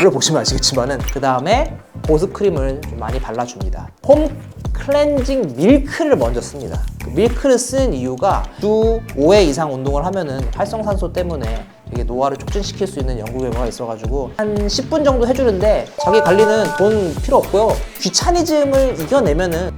별로 보시면 아시겠지만은 그 다음에 보습크림을 좀 많이 발라줍니다. 홈 클렌징 밀크를 먼저 씁니다. 그 밀크를 쓰는 이유가 주 5회 이상 운동을 하면은 활성산소 때문에 되게 노화를 촉진시킬 수 있는 연구 결과가 있어가지고 한 10분 정도 해주는데 자기 관리는 돈 필요 없고요. 귀차니즘을 이겨내면은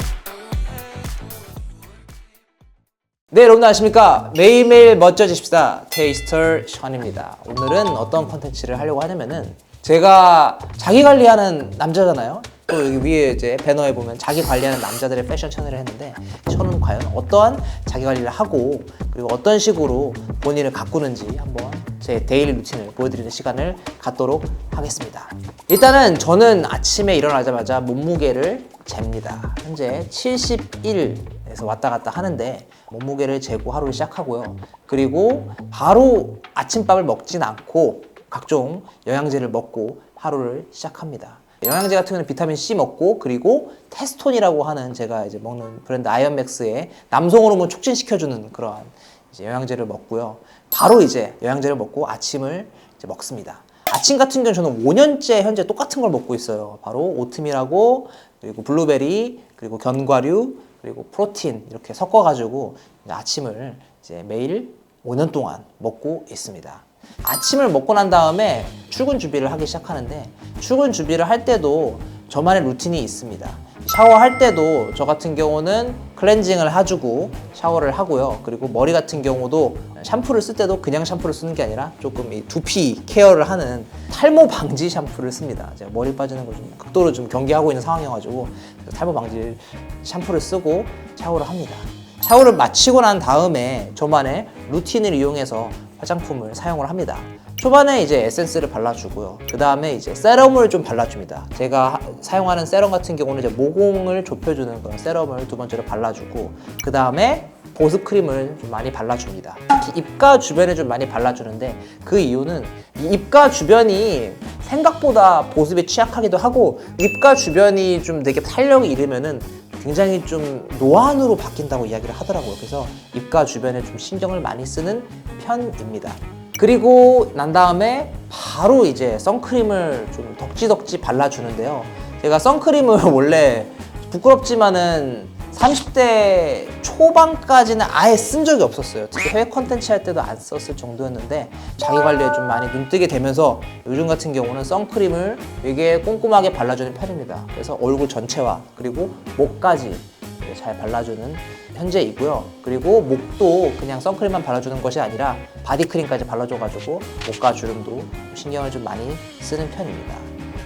네, 여러분들 아십니까? 매일매일 멋져지십시다. 테이스터 션입니다. 오늘은 어떤 컨텐츠를 하려고 하냐면은 제가 자기 관리하는 남자잖아요. 또 여기 위에 이제 배너에 보면 자기 관리하는 남자들의 패션 채널을 했는데 저는 과연 어떠한 자기 관리를 하고 그리고 어떤 식으로 본인을 가꾸는지 한번 제 데일리 루틴을 보여드리는 시간을 갖도록 하겠습니다. 일단은 저는 아침에 일어나자마자 몸무게를 잽니다. 현재 71에서 왔다 갔다 하는데 몸무게를 재고 하루를 시작하고요. 그리고 바로 아침밥을 먹진 않고 각종 영양제를 먹고 하루를 시작합니다. 영양제 같은 경우는 비타민 C 먹고 그리고 테스톤이라고 하는 제가 이제 먹는 브랜드 아이언맥스의 남성 호르몬 촉진시켜주는 그러한 이제 영양제를 먹고요. 바로 이제 영양제를 먹고 아침을 이제 먹습니다. 아침 같은 경우는 저는 5년째 현재 똑같은 걸 먹고 있어요. 바로 오트밀하고 그리고 블루베리 그리고 견과류 그리고 프로틴 이렇게 섞어가지고 아침을 이제 매일 5년 동안 먹고 있습니다. 아침을 먹고 난 다음에 출근 준비를 하기 시작하는데 출근 준비를 할 때도 저만의 루틴이 있습니다. 샤워할 때도 저 같은 경우는 클렌징을 해주고 샤워를 하고요. 그리고 머리 같은 경우도 샴푸를 쓸 때도 그냥 샴푸를 쓰는 게 아니라 조금 이 두피 케어를 하는 탈모 방지 샴푸를 씁니다. 제가 머리 빠지는 걸 좀 극도로 좀 경계하고 있는 상황이어가지고 탈모 방지 샴푸를 쓰고 샤워를 합니다. 샤워를 마치고 난 다음에 저만의 루틴을 이용해서 화장품을 사용을 합니다. 초반에 이제 에센스를 발라주고요. 그 다음에 이제 세럼을 좀 발라줍니다. 제가 사용하는 세럼 같은 경우는 이제 모공을 좁혀주는 그런 세럼을 두 번째로 발라주고 그 다음에 보습크림을 좀 많이 발라줍니다. 특히 입가 주변에 좀 많이 발라주는데 그 이유는 이 입가 주변이 생각보다 보습에 취약하기도 하고 입가 주변이 좀 되게 탄력이 이르면은 굉장히 좀 노안으로 바뀐다고 이야기를 하더라고요. 그래서 입가 주변에 좀 신경을 많이 쓰는 편입니다. 그리고 난 다음에 바로 이제 선크림을 좀 덕지덕지 발라주는데요. 제가 선크림을 원래 부끄럽지만은 30대 초반까지는 아예 쓴 적이 없었어요. 특히 해외 컨텐츠 할 때도 안 썼을 정도였는데 자기 관리에 좀 많이 눈뜨게 되면서 요즘 같은 경우는 선크림을 되게 꼼꼼하게 발라주는 편입니다. 그래서 얼굴 전체와 그리고 목까지 잘 발라주는 현재이고요. 그리고 목도 그냥 선크림만 발라주는 것이 아니라 바디크림까지 발라줘가지고 목과 주름도 신경을 좀 많이 쓰는 편입니다.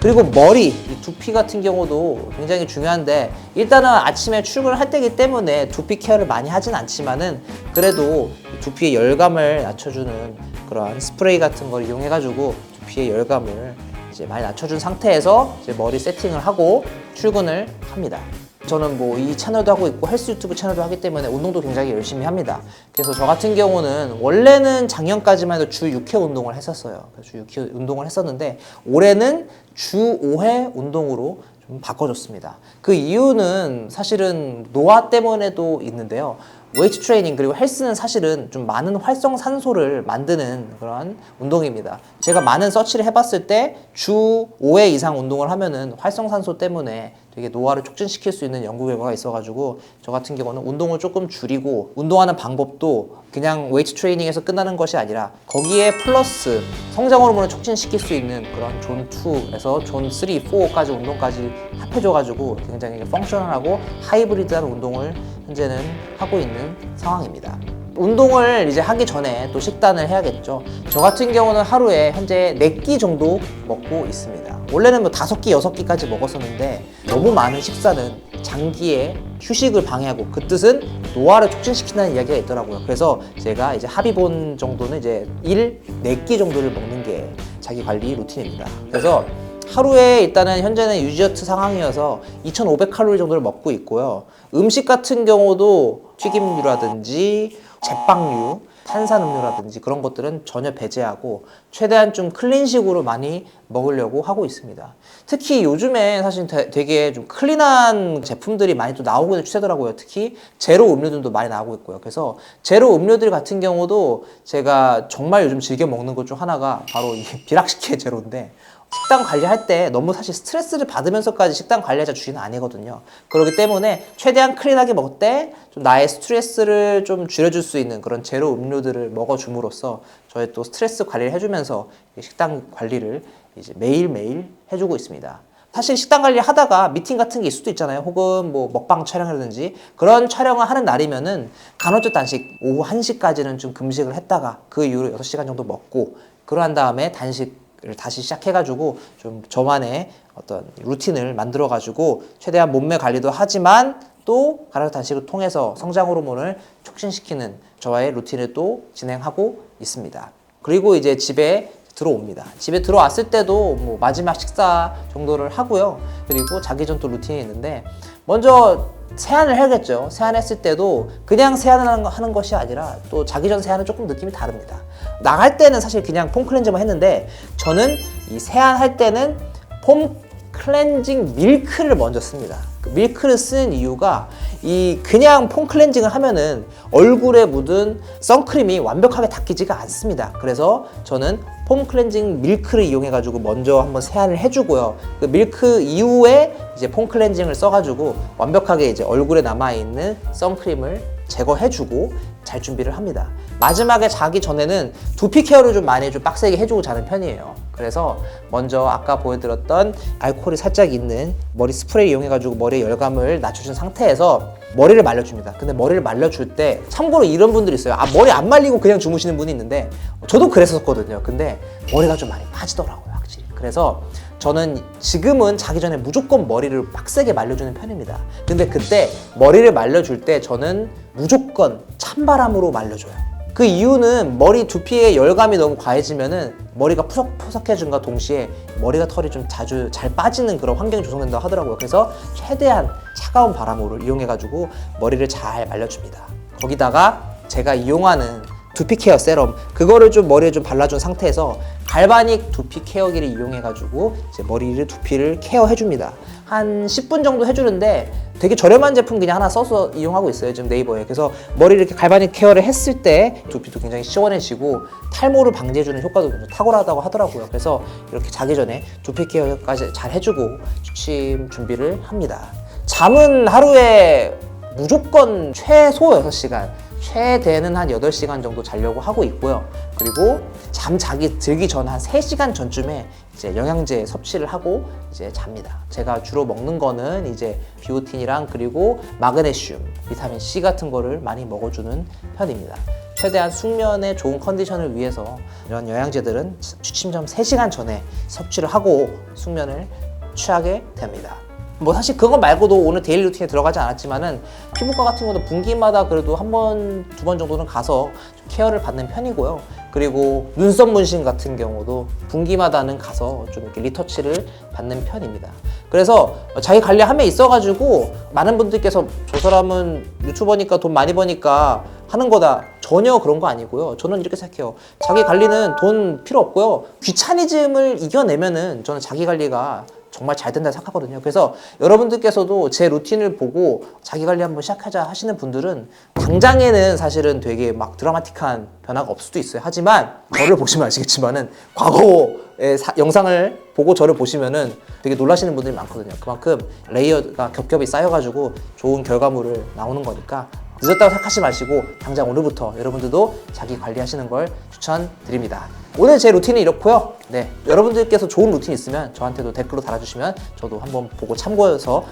그리고 머리, 이 두피 같은 경우도 굉장히 중요한데 일단은 아침에 출근을 할 때이기 때문에 두피 케어를 많이 하진 않지만은 그래도 두피의 열감을 낮춰주는 그런 스프레이 같은 걸 이용해가지고 두피의 열감을 이제 많이 낮춰준 상태에서 이제 머리 세팅을 하고 출근을 합니다. 저는 뭐 이 채널도 하고 있고 헬스 유튜브 채널도 하기 때문에 운동도 굉장히 열심히 합니다. 그래서 저 같은 경우는 원래는 작년까지만 해도 주 6회 운동을 했었어요. 주 6회 운동을 했었는데 올해는 주 5회 운동으로 좀 바꿔줬습니다. 그 이유는 사실은 노화 때문에도 있는데요. 웨이트 트레이닝 그리고 헬스는 사실은 좀 많은 활성산소를 만드는 그런 운동입니다. 제가 많은 서치를 해봤을 때 주 5회 이상 운동을 하면은 활성산소 때문에 되게 노화를 촉진시킬 수 있는 연구 결과가 있어가지고 저 같은 경우는 운동을 조금 줄이고 운동하는 방법도 그냥 웨이트 트레이닝에서 끝나는 것이 아니라 거기에 플러스 성장 호르몬을 촉진시킬 수 있는 그런 존 2에서 존 3, 4까지 운동까지 합해줘가지고 굉장히 펑셔널하고 하이브리드한 운동을 현재는 하고 있는 상황입니다. 운동을 이제 하기 전에 또 식단을 해야겠죠. 저 같은 경우는 하루에 현재 4끼 정도 먹고 있습니다. 원래는 뭐 5끼, 6끼까지 먹었었는데 너무 많은 식사는 장기의 휴식을 방해하고 그 뜻은 노화를 촉진시킨다는 이야기가 있더라고요. 그래서 제가 이제 합의본 정도는 이제 4끼 정도를 먹는 게 자기 관리 루틴입니다. 그래서 하루에 일단은 현재는 유지어트 상황이어서 2,500칼로리 정도를 먹고 있고요. 음식 같은 경우도 튀김류라든지 제빵류, 탄산음료라든지 그런 것들은 전혀 배제하고 최대한 좀 클린식으로 많이 먹으려고 하고 있습니다. 특히 요즘에 사실 되게 좀 클린한 제품들이 많이 또 나오고 있는 추세더라고요. 특히 제로 음료들도 많이 나오고 있고요. 그래서 제로 음료들 같은 경우도 제가 정말 요즘 즐겨 먹는 것 중 하나가 바로 이 비락식혜 제로인데 식단 관리할 때 너무 사실 스트레스를 받으면서까지 식단 관리하자 주의는 아니거든요. 그렇기 때문에 최대한 클린하게 먹을 때 좀 나의 스트레스를 좀 줄여줄 수 있는 그런 제로 음료들을 먹어줌으로써 저의 또 스트레스 관리를 해주면서 식단 관리를 이제 매일매일 해주고 있습니다. 사실 식단 관리 하다가 미팅 같은 게 있을 수도 있잖아요. 혹은 뭐 먹방 촬영이라든지 그런 촬영을 하는 날이면은 간헐적 단식 오후 1시까지는 좀 금식을 했다가 그 이후로 6시간 정도 먹고 그러한 다음에 단식을 다시 시작해가지고 좀 저만의 어떤 루틴을 만들어가지고 최대한 몸매 관리도 하지만 또 간헐적 단식을 통해서 성장 호르몬을 촉진시키는 저와의 루틴을 또 진행하고 있습니다. 그리고 이제 집에 들어옵니다. 집에 들어왔을 때도 뭐 마지막 식사 정도를 하고요. 그리고 자기 전 또 루틴이 있는데 먼저 세안을 해야겠죠. 세안했을 때도 그냥 세안을 하는 것이 아니라 또 자기 전 세안은 조금 느낌이 다릅니다. 나갈 때는 사실 그냥 폼 클렌저만 했는데 저는 이 세안할 때는 폼 클렌징 밀크를 먼저 씁니다. 그 밀크를 쓰는 이유가 이 그냥 폼 클렌징을 하면은 얼굴에 묻은 선크림이 완벽하게 닦이지가 않습니다. 그래서 저는 폼 클렌징 밀크를 이용해 가지고 먼저 한번 세안을 해주고요. 그 밀크 이후에 이제 폼 클렌징을 써가지고 완벽하게 이제 얼굴에 남아 있는 선크림을 제거해주고 잘 준비를 합니다. 마지막에 자기 전에는 두피 케어를 좀 많이 좀 빡세게 해주고 자는 편이에요. 그래서 먼저 아까 보여드렸던 알코올이 살짝 있는 머리 스프레이 이용해가지고 머리에 열감을 낮춰준 상태에서 머리를 말려줍니다. 근데 머리를 말려줄 때 참고로 이런 분들이 있어요. 아, 머리 안 말리고 그냥 주무시는 분이 있는데 저도 그랬었거든요. 근데 머리가 좀 많이 빠지더라고요, 확실히. 그래서 저는 지금은 자기 전에 무조건 머리를 빡세게 말려주는 편입니다. 근데 그때 머리를 말려줄 때 저는 무조건 찬바람으로 말려줘요. 그 이유는 머리 두피에 열감이 너무 과해지면은 머리가 푸석푸석해진과 동시에 머리가 털이 좀 자주 잘 빠지는 그런 환경이 조성된다고 하더라고요. 그래서 최대한 차가운 바람으로 이용해가지고 머리를 잘 말려줍니다. 거기다가 제가 이용하는 두피 케어 세럼 그거를 좀 머리에 좀 발라준 상태에서 갈바닉 두피 케어기를 이용해가지고 이제 머리를 두피를 케어해줍니다. 한 10분 정도 해주는데 되게 저렴한 제품 그냥 하나 써서 이용하고 있어요, 지금 네이버에. 그래서 머리를 이렇게 갈바닉 케어를 했을 때 두피도 굉장히 시원해지고 탈모를 방지해주는 효과도 굉장히 탁월하다고 하더라고요. 그래서 이렇게 자기 전에 두피 케어까지 잘 해주고 취침 준비를 합니다. 잠은 하루에 무조건 최소 6시간 최대는 한 8시간 정도 자려고 하고 있고요. 그리고 잠 자기 들기 전 한 3시간 전쯤에 이제 영양제 섭취를 하고 이제 잡니다. 제가 주로 먹는 거는 이제 비오틴이랑 그리고 마그네슘, 비타민 C 같은 거를 많이 먹어주는 편입니다. 최대한 숙면의 좋은 컨디션을 위해서 이런 영양제들은 취침 전 3시간 전에 섭취를 하고 숙면을 취하게 됩니다. 뭐 사실 그거 말고도 오늘 데일리 루틴에 들어가지 않았지만은 피부과 같은 경우도 분기마다 그래도 한 번, 2번 정도는 가서 좀 케어를 받는 편이고요. 그리고 눈썹 문신 같은 경우도 분기마다는 가서 좀 이렇게 리터치를 받는 편입니다. 그래서 자기 관리함에 있어가지고 많은 분들께서 저 사람은 유튜버니까 돈 많이 버니까 하는 거다. 전혀 그런 거 아니고요. 저는 이렇게 생각해요. 자기 관리는 돈 필요 없고요. 귀차니즘을 이겨내면은 저는 자기 관리가 정말 잘 된다 생각하거든요. 그래서 여러분들께서도 제 루틴을 보고 자기 관리 한번 시작하자 하시는 분들은 당장에는 사실은 되게 막 드라마틱한 변화가 없을 수도 있어요. 하지만 저를 보시면 아시겠지만은 과거의 영상을 보고 저를 보시면은 되게 놀라시는 분들이 많거든요. 그만큼 레이어가 겹겹이 쌓여가지고 좋은 결과물을 나오는 거니까 늦었다고 생각하지 마시고 당장 오늘부터 여러분들도 자기 관리하시는 걸 추천드립니다. 오늘 제 루틴은 이렇고요. 네, 여러분들께서 좋은 루틴 있으면 저한테도 댓글로 달아주시면 저도 한번 보고 참고해서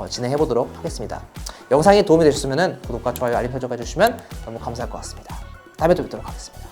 진행해 보도록 하겠습니다. 영상이 도움이 되셨으면 구독과 좋아요, 알림 설정해 주시면 너무 감사할 것 같습니다. 다음에 또 뵙도록 하겠습니다.